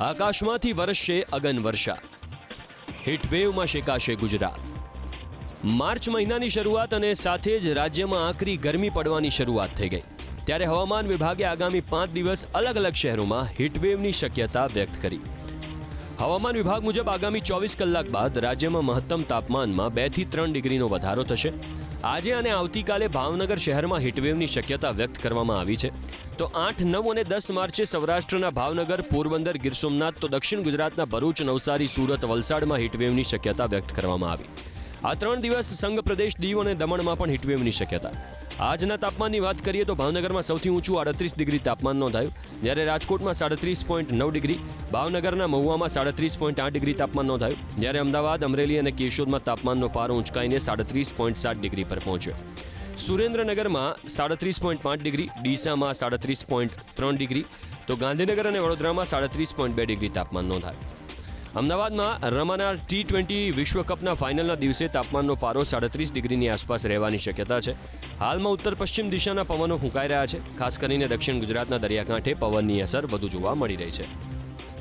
આકાશમાંથી વરસશે અગન વર્ષા, હીટવેવમાં શેકાશે Gujarat. March મહિનાની શરૂઆત અને સાથે જ રાજ્યમાં આકરી ગરમી પડવાની શરૂઆત થઈ ગઈ, ત્યારે હવામાન વિભાગે આગામી 5 દિવસ અલગ અલગ શહેરોમાં હીટવેવની શક્યતા વ્યક્ત કરી। હવામાન વિભાગ મુજબ આગામી 24 કલાક બાદ રાજ્યમાં મહત્તમ તાપમાનમાં 2 થી 3 ડિગ્રીનો વધારો થશે। આજે અને આવતીકાલે ભાવનગર શહેરમાં હીટવેવની શક્યતા વ્યક્ત કરવામાં આવી છે, તો 8, 9 અને 10 માર્ચે સૌરાષ્ટ્રના ભાવનગર, પોરબંદર, ગીર સોમનાથ તો દક્ષિણ ગુજરાતના ભરૂચ, નવસારી, સુરત, વલસાડમાં હીટવેવની શક્યતા વ્યક્ત કરવામાં આવી। આ 3 દિવસ સંઘ પ્રદેશ દીવ અને દમણમાં પણ હીટવેવની શક્યતા। આજના તાપમાનની વાત કરીએ તો ભાવનગરમાં સૌથી ઊંચું 38 ડિગ્રી તાપમાન નોંધાયું, જ્યારે રાજકોટમાં 37.9 ડિગ્રી, ભાવનગરના મહુવામાં 37.8 ડિગ્રી તાપમાન નોંધાયું, જ્યારે અમદાવાદ, અમરેલી અને કેશોદમાં તાપમાનનો પારો ઊંચકાઈને 37.7 ડિગ્રી પર પહોંચ્યો। સુરેન્દ્રનગરમાં 37.5 ડિગ્રી, ડીસામાં 37.3 ડિગ્રી, તો ગાંધીનગર અને વડોદરામાં 37.2 ડિગ્રી તાપમાન નોંધાયું। અમદાવાદમાં રમાનાર T20 વિશ્વકપના ફાઇનલના દિવસે તાપમાનનો પારો 37 ડિગ્રીની આસપાસ રહેવાની શક્યતા છે। હાલમાં ઉત્તર પશ્ચિમ દિશાના પવનો ફૂંકાઈ રહ્યા છે, ખાસ કરીને દક્ષિણ ગુજરાતના દરિયાકાંઠે પવનની અસર વધુ જોવા મળી રહી છે।